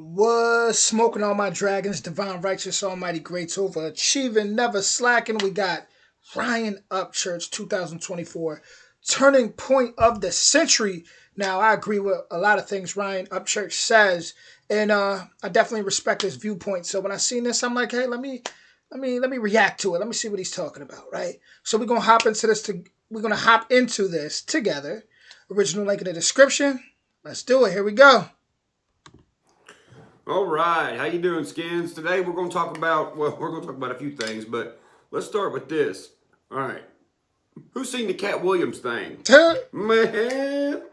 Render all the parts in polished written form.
Was smoking all my dragons, divine, righteous, almighty, great, over achieving, never slacking. We got Ryan Upchurch 2024, turning point of the century. Now, I agree with a lot of things Ryan Upchurch says, and I definitely respect his viewpoint. So when I seen this, I'm like, hey, let me react to it. Let me see what he's talking about, right? So we're gonna hop into this. We're gonna hop into this together. Original link in the description. Let's do it. Here we go. All right, how you doing, Skins? Today we're going to talk about, a few things, but let's start with this. All right, who's seen the Cat Williams thing? Man.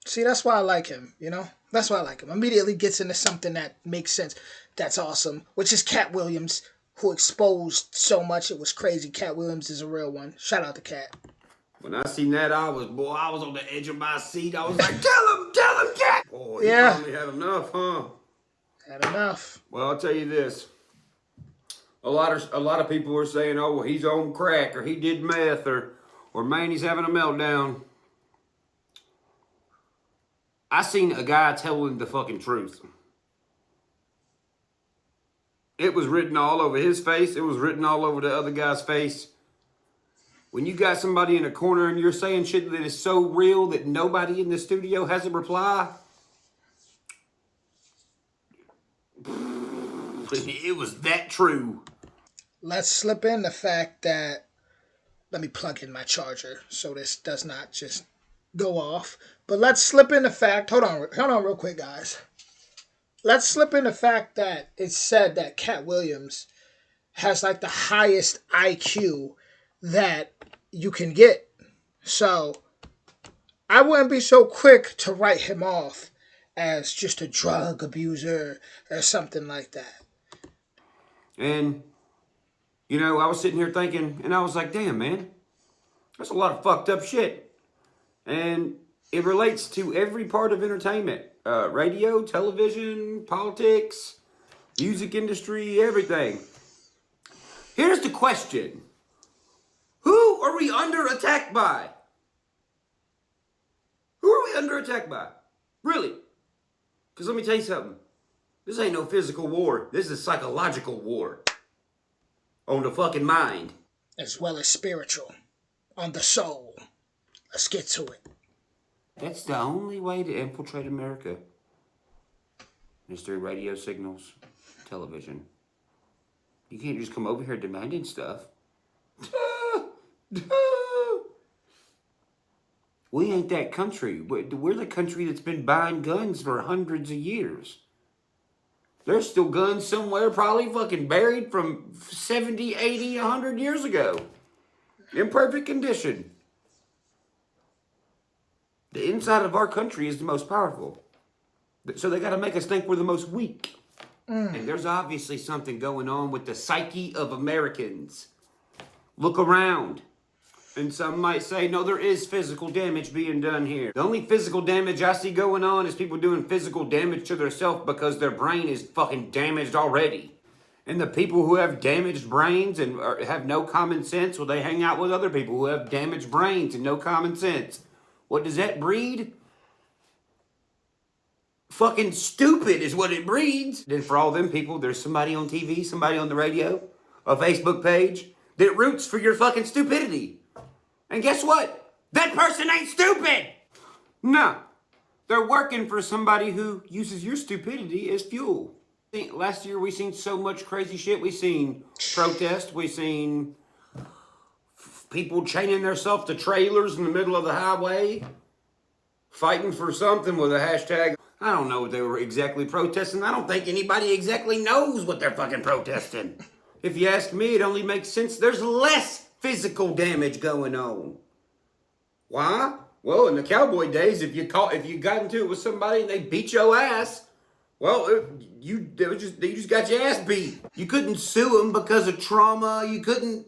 See, that's why I like him, you know? That's why I like him. Immediately gets into something that makes sense. That's awesome. Which is Cat Williams, who exposed so much. It was crazy. Cat Williams is a real one. Shout out to Cat. When I seen that, I was on the edge of my seat. I was like, tell him, Cat. Boy, Yeah. He finally had enough, huh? Had enough. Well, I'll tell you this. A lot of people are saying, oh, well, he's on crack, or he did meth, or man, he's having a meltdown. I seen a guy telling the fucking truth. It was written all over his face. It was written all over the other guy's face. When you got somebody in a corner and you're saying shit that is so real that nobody in the studio has a reply, it was that true. Let's slip in the fact that, let me plug in my charger so this does not just go off. But let's slip in the fact, hold on real quick, guys. Let's slip in the fact that it's said that Cat Williams has like the highest IQ that you can get. So I wouldn't be so quick to write him off as just a drug abuser or something like that. And, you know, I was sitting here thinking, and I was like, damn, man, that's a lot of fucked up shit. And it relates to every part of entertainment. Radio, television, politics, music industry, everything. Here's the question. Who are we under attack by? Who are we under attack by? Really? Because let me tell you something. This ain't no physical war. This is psychological war. On the fucking mind. As well as spiritual. On the soul. Let's get to it. That's the only way to infiltrate America. Is through radio signals, television. You can't just come over here demanding stuff. We ain't that country. We're the country that's been buying guns for hundreds of years. There's still guns somewhere probably fucking buried from 70, 80, 100 years ago. In perfect condition. The inside of our country is the most powerful. So they got to make us think we're the most weak. And there's obviously something going on with the psyche of Americans. Look around. And some might say, no, there is physical damage being done here. The only physical damage I see going on is people doing physical damage to themselves because their brain is fucking damaged already. And the people who have damaged brains and have no common sense, well, they hang out with other people who have damaged brains and no common sense. What does that breed? Fucking stupid is what it breeds. Then for all them people, there's somebody on TV, somebody on the radio, a Facebook page that roots for your fucking stupidity. And guess what? That person ain't stupid. No. They're working for somebody who uses your stupidity as fuel. Last year we seen so much crazy shit. We seen protests. We seen people chaining themselves to trailers in the middle of the highway, fighting for something with a hashtag. I don't know what they were exactly protesting. I don't think anybody exactly knows what they're fucking protesting. If you ask me, it only makes sense. There's less physical damage going on. Why? Well, in the cowboy days, if you got into it with somebody and they beat your ass, well, you just got your ass beat. You couldn't sue them because of trauma. You couldn't.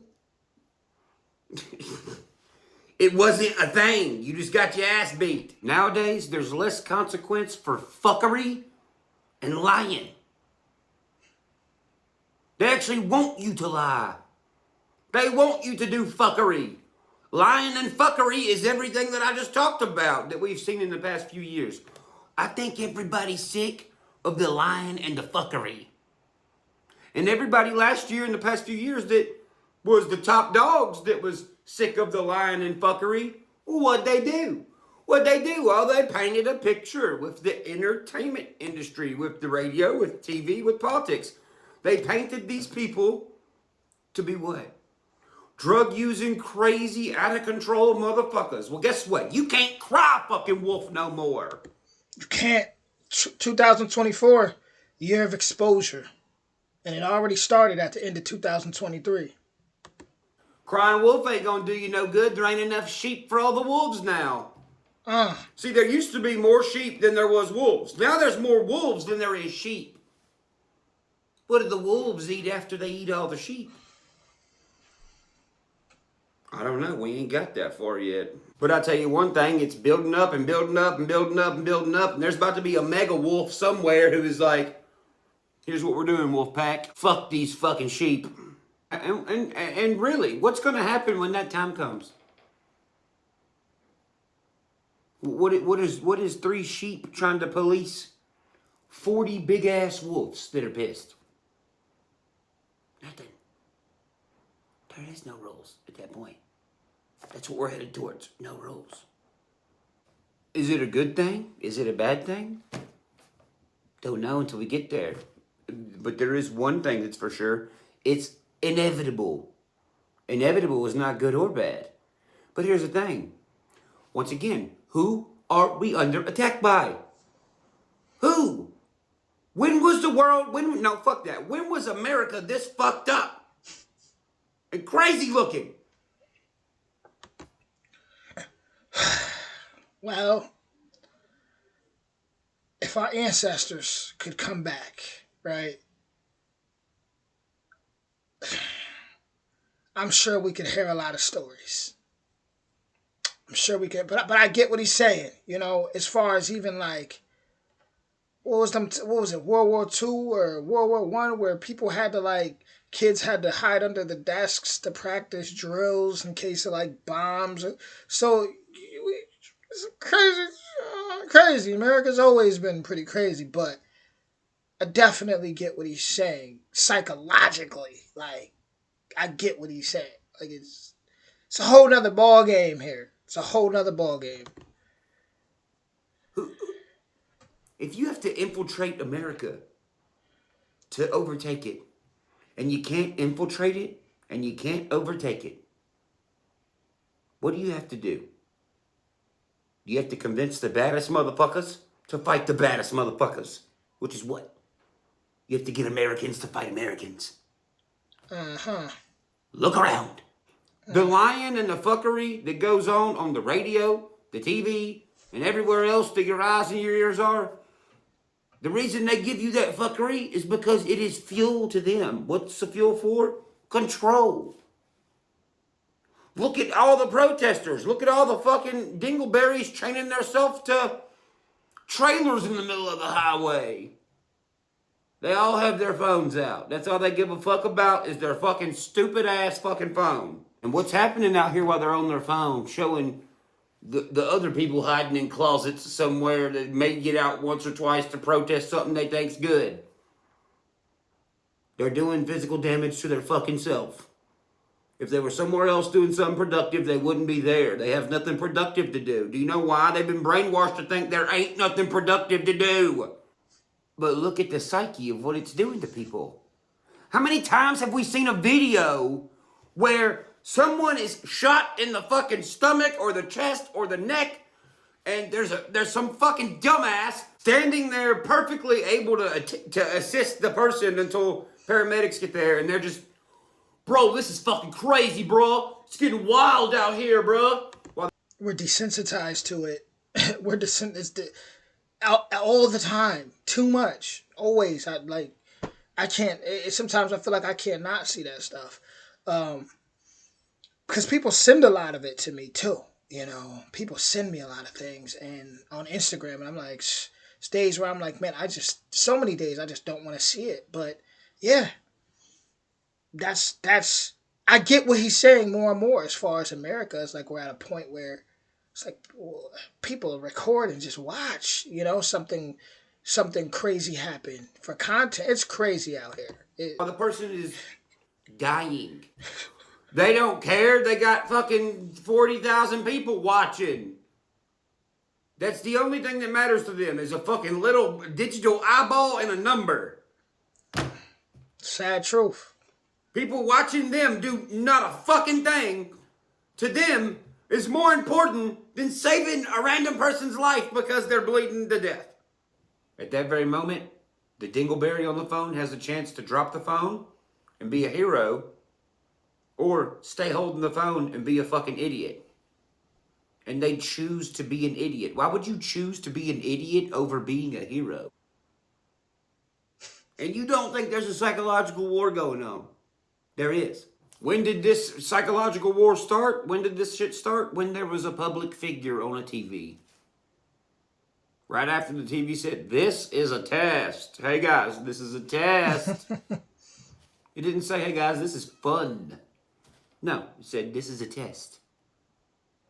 It wasn't a thing. You just got your ass beat. Nowadays, there's less consequence for fuckery and lying. They actually want you to lie. They want you to do fuckery. Lying and fuckery is everything that I just talked about that we've seen in the past few years. I think everybody's sick of the lying and the fuckery. And everybody last year in the past few years that was the top dogs that was sick of the lying and fuckery, well, what'd they do? What'd they do? Well, they painted a picture with the entertainment industry, with the radio, with TV, with politics. They painted these people to be what? Drug-using, crazy, out-of-control motherfuckers. Well, guess what? You can't cry fucking wolf no more. You can't. 2024, year of exposure. And it already started at the end of 2023. Crying wolf ain't gonna do you no good. There ain't enough sheep for all the wolves now. See, there used to be more sheep than there was wolves. Now there's more wolves than there is sheep. What do the wolves eat after they eat all the sheep? I don't know. We ain't got that far yet. But I tell you one thing, it's building up and building up and building up and building up. And there's about to be a mega wolf somewhere who is like, here's what we're doing, wolf pack. Fuck these fucking sheep. And really, what's going to happen when that time comes? What is 3 sheep trying to police 40 big ass wolves that are pissed? Nothing. There is no rules at that point. That's what we're headed towards. No rules. Is it a good thing? Is it a bad thing? Don't know until we get there. But there is one thing that's for sure. It's inevitable. Inevitable is not good or bad. But here's the thing. Once again, who are we under attack by? Who? When was the world, no, fuck that. When was America this fucked up? And crazy looking? Well, if our ancestors could come back, right? I'm sure we could hear a lot of stories. I'm sure we could, but I get what he's saying. You know, as far as even like, what was it, World War II or World War One, where people had to like, kids had to hide under the desks to practice drills in case of like bombs. So it's crazy. America's always been pretty crazy, but I definitely get what he's saying psychologically. Like, I get what he's saying. Like, it's a whole nother ball game here. It's a whole nother ball game. If you have to infiltrate America to overtake it, and you can't infiltrate it, and you can't overtake it, what do you have to do? You have to convince the baddest motherfuckers to fight the baddest motherfuckers. Which is what? You have to get Americans to fight Americans. Look around. The lying and the fuckery that goes on the radio, the TV, and everywhere else that your eyes and your ears are, the reason they give you that fuckery is because it is fuel to them. What's the fuel for? Control. Look at all the protesters. Look at all the fucking dingleberries chaining themselves to trailers in the middle of the highway. They all have their phones out. That's all they give a fuck about is their fucking stupid ass fucking phone. And what's happening out here while they're on their phone, showing the other people hiding in closets somewhere that may get out once or twice to protest something they think's good. They're doing physical damage to their fucking self. If they were somewhere else doing something productive, they wouldn't be there. They have nothing productive to do. Do you know why? They've been brainwashed to think there ain't nothing productive to do. But look at the psyche of what it's doing to people. How many times have we seen a video where someone is shot in the fucking stomach or the chest or the neck, and there's some fucking dumbass standing there perfectly able to assist the person until paramedics get there, and they're just, bro, this is fucking crazy, bro. It's getting wild out here, bro. We're desensitized to it. We're desensitized all the time. Too much. Always. I can't. Sometimes I feel like I can't not see that stuff. Because people send a lot of it to me too. You know, people send me a lot of things and on Instagram, and I'm like, it's days where I'm like, man, so many days I just don't want to see it. But yeah, that's I get what he's saying more and more as far as America. It's like we're at a point where it's like people record and just watch, you know, something something crazy happen for content. It's crazy out here. The person is dying. They don't care. They got fucking 40,000 people watching. That's the only thing that matters to them is a fucking little digital eyeball and a number. Sad truth. People watching them do not a fucking thing to them is more important than saving a random person's life because they're bleeding to death. At that very moment, the dingleberry on the phone has a chance to drop the phone and be a hero, or stay holding the phone and be a fucking idiot. And they choose to be an idiot. Why would you choose to be an idiot over being a hero? And you don't think there's a psychological war going on? There is. When did this psychological war start? When did this shit start? When there was a public figure on a TV. Right after the TV said, this is a test. Hey guys, this is a test. It didn't say, hey guys, this is fun. No, it said, this is a test.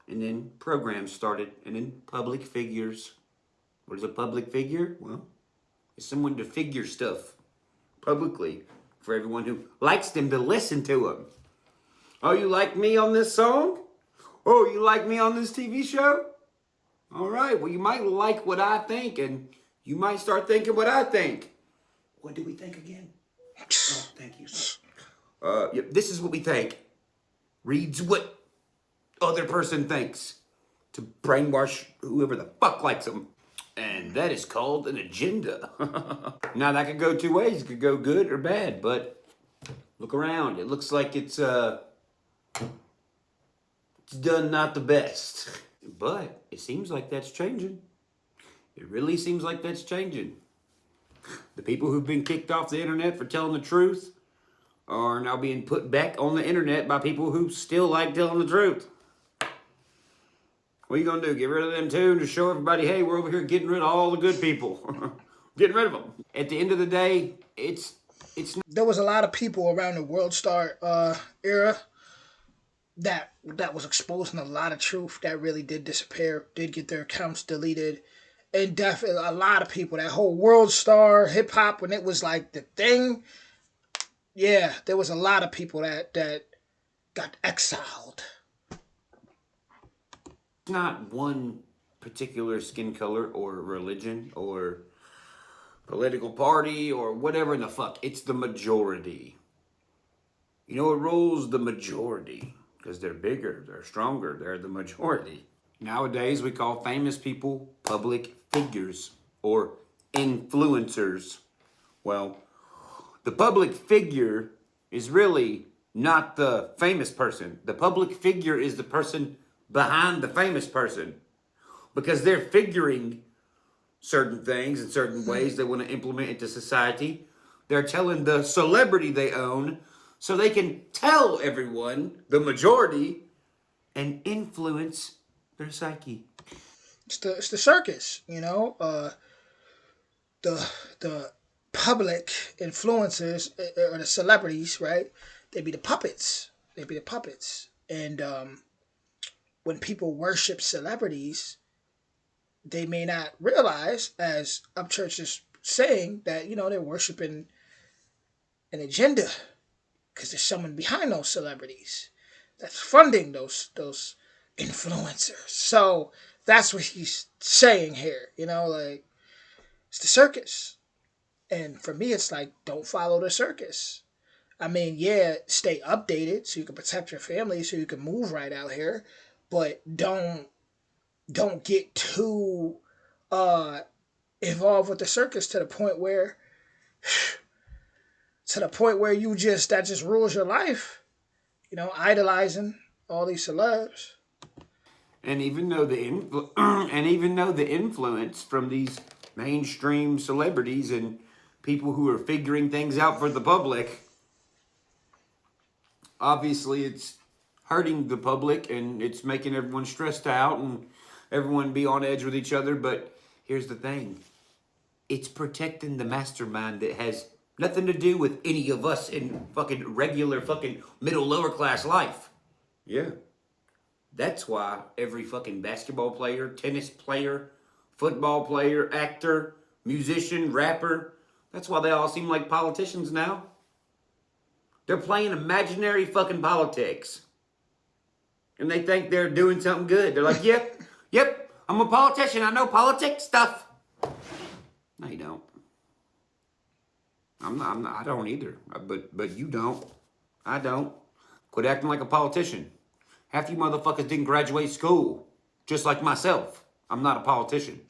And then programs started, and then public figures. What is a public figure? Well, it's someone to figure stuff publicly for everyone who likes them to listen to them. Oh, you like me on this song? Oh, you like me on this TV show? All right, well, you might like what I think, and you might start thinking what I think. What do we think again? Oh, thank you. Yep, this is what we think. Reads what other person thinks to brainwash whoever the fuck likes them. And that is called an agenda. Now, that could go two ways. It could go good or bad, but look around. It looks like it's done not the best. But it seems like that's changing. It really seems like that's changing. The people who've been kicked off the internet for telling the truth are now being put back on the internet by people who still like telling the truth. What are you going to do? Get rid of them too and just show everybody, hey, we're over here getting rid of all the good people. Getting rid of them. At the end of the day, it's There was a lot of people around the World Star era that was exposing a lot of truth that really did disappear, did get their accounts deleted. And definitely a lot of people, that whole World Star hip hop, when it was like the thing, yeah, there was a lot of people that got exiled. not one particular skin color or religion or political party or whatever in the fuck. It's the majority. You know what rules? The majority. Because they're bigger, they're stronger, they're the majority. Nowadays, we call famous people public figures or influencers. Well, the public figure is really not the famous person. The public figure is the person behind the famous person. Because they're figuring certain things in certain ways they want to implement into society. They're telling the celebrity they own so they can tell everyone, the majority, and influence their psyche. It's the circus, you know. The public influencers or the celebrities, right? They be the puppets. They be the puppets. And when people worship celebrities, they may not realize, as Upchurch is saying, that they're worshiping an agenda because there's someone behind those celebrities that's funding those influencers. So that's what he's saying here. Like, it's the circus. And for me, it's like, don't follow the circus. I mean, yeah, stay updated so you can protect your family, so you can move right out here, but don't get too involved with the circus to the point where that just rules your life. Idolizing all these celebs. And even though the influence from these mainstream celebrities and people who are figuring things out for the public, obviously it's hurting the public and it's making everyone stressed out and everyone be on edge with each other. But here's the thing. It's protecting the mastermind that has nothing to do with any of us in fucking regular fucking middle lower class life. Yeah. That's why every fucking basketball player, tennis player, football player, actor, musician, rapper. That's why they all seem like politicians now. They're playing imaginary fucking politics. And they think they're doing something good. They're like, yep, I'm a politician. I know politics stuff. No, you don't. I'm not, I don't either. But you don't. I don't. Quit acting like a politician. Half you motherfuckers didn't graduate school. Just like myself. I'm not a politician.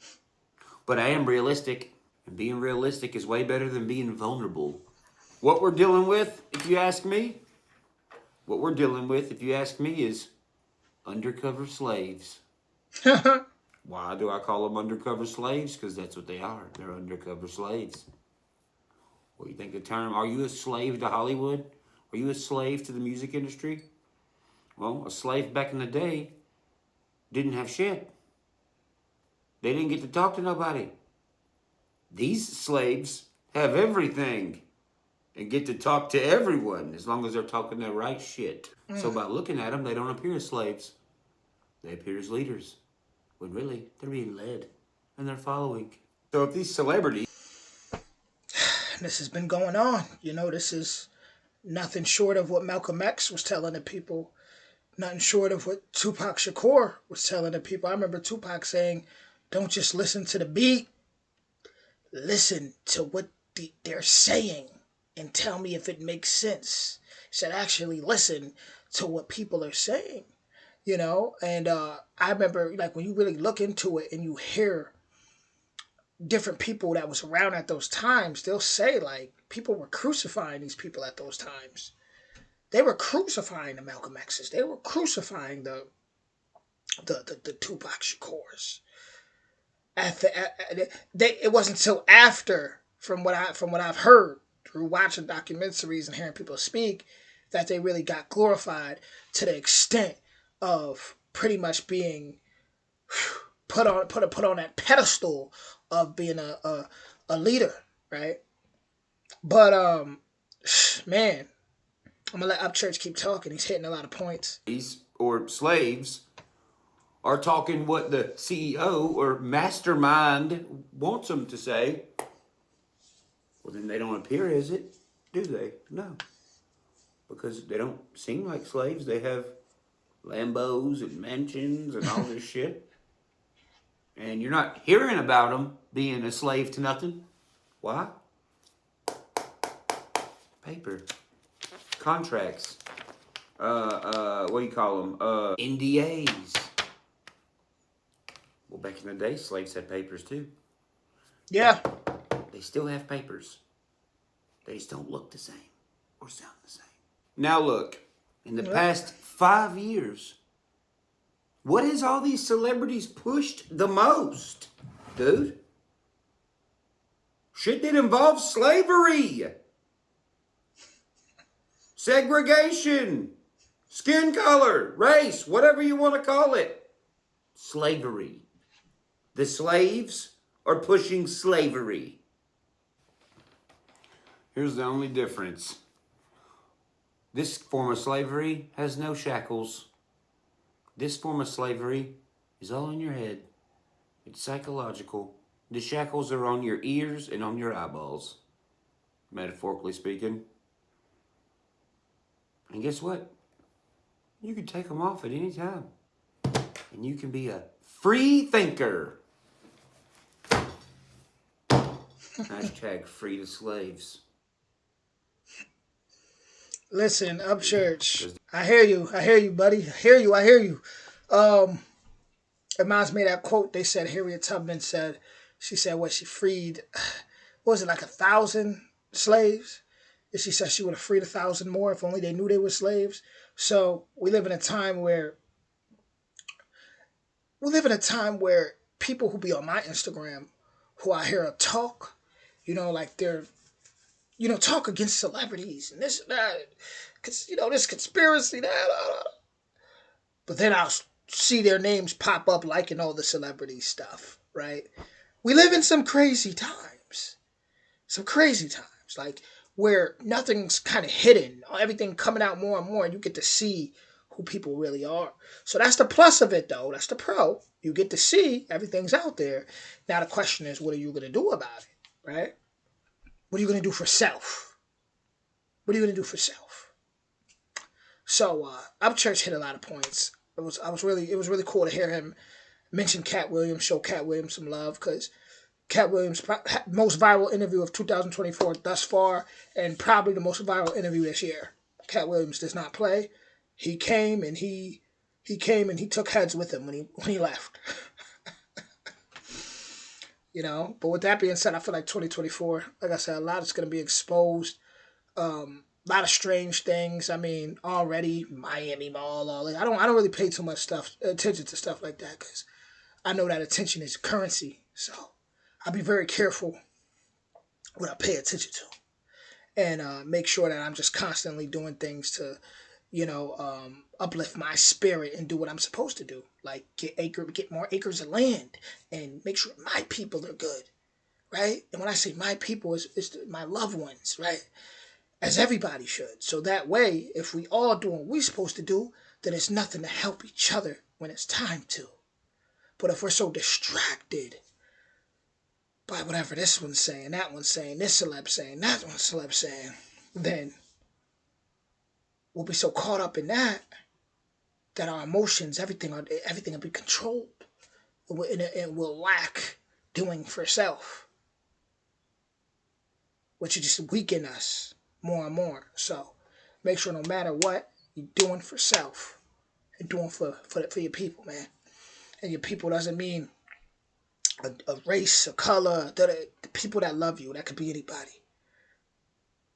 But I am realistic. And being realistic is way better than being vulnerable. What we're dealing with, if you ask me, is undercover slaves. Why do I call them undercover slaves? Because that's what they are. They're undercover slaves. What do you think the term, are you a slave to Hollywood? Are you a slave to the music industry? Well, a slave back in the day didn't have shit. They didn't get to talk to nobody. These slaves have everything and get to talk to everyone as long as they're talking the right shit. So by looking at them, they don't appear as slaves. They appear as leaders. When really, they're being led and they're following. So if these celebrities... This has been going on. This is nothing short of what Malcolm X was telling the people. Nothing short of what Tupac Shakur was telling the people. I remember Tupac saying, don't just listen to the beat. Listen to what they're saying and tell me if it makes sense. He said, actually listen to what people are saying. And I remember, like, when you really look into it and you hear different people that was around at those times, they'll say, like, people were crucifying these people at those times. They were crucifying the Malcolm X's. They were crucifying the Tupac Shakurs. It wasn't until after, from what I've heard through watching documentaries and hearing people speak, that they really got glorified to the extent of pretty much being put on that pedestal of being a leader, right? But man, I'm gonna let Upchurch keep talking. He's hitting a lot of points. Or slaves are talking what the CEO or mastermind wants them to say. Well, then they don't appear as it, do they? No. Because they don't seem like slaves. They have Lambos and mansions and all this shit. And you're not hearing about them being a slave to nothing. Why? Paper. Contracts. What do you call them? NDAs. Well, back in the day, slaves had papers too. Yeah. They still have papers. They just don't look the same or sound the same. Now look, in the past 5 years, what has all these celebrities pushed the most, dude? Shit that involves slavery, segregation, skin color, race, whatever you want to call it. Slavery. The slaves are pushing slavery. Here's the only difference. This form of slavery has no shackles. This form of slavery is all in your head. It's psychological. The shackles are on your ears and on your eyeballs, metaphorically speaking. And guess what? You can take them off at any time. And you can be a free thinker. Hashtag free the slaves. Listen, Upchurch. I hear you, buddy. I hear you. It reminds me of that quote they said Harriet Tubman said. She said she freed, what was it, like 1,000 slaves? And she said she would have freed 1,000 more if only they knew they were slaves. So we live in a time where people who be on my Instagram, who I hear talk, like they're, talk against celebrities and this and that, because, this conspiracy, that. But then I'll see their names pop up liking all the celebrity stuff, right? We live in some crazy times. Like where nothing's kind of hidden. Everything coming out more and more, and you get to see who people really are. So that's the plus of it, though. That's the pro. You get to see everything's out there. Now the question is, what are you going to do about it, right? What are you going to do for self? What are you going to do for self? So Upchurch hit a lot of points. It was really cool to hear him mention Cat Williams, show Cat Williams some love, because Cat Williams' most viral interview of 2024 thus far, and probably the most viral interview this year. Cat Williams does not play. He came and he took heads with him when he left. But with that being said, I feel like 2024, like I said, a lot is going to be exposed. A lot of strange things. I mean, already Miami Mall, all that. I don't really pay too much attention to stuff like that, because I know that attention is currency. So I'll be very careful what I pay attention to, and make sure that I'm just constantly doing things to, uplift my spirit and do what I'm supposed to do, like get more acres of land and make sure my people are good, right? And when I say my people, it's my loved ones, right? As everybody should. So that way, if we all do what we're supposed to do, then it's nothing to help each other when it's time to. But if we're so distracted by whatever this one's saying, that one's saying, this celeb saying, that one celeb saying, then we'll be so caught up in that our emotions, everything will be controlled. And we'll lack doing for self, which will just weaken us more and more. So make sure no matter what, you're doing for self and doing for your people, man. And your people doesn't mean a race, a color. The people that love you, that could be anybody.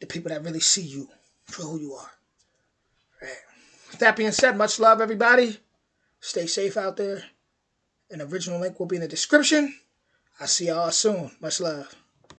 The people that really see you for who you are. Right. With that being said, much love, everybody. Stay safe out there. An original link will be in the description. I'll see y'all soon. Much love.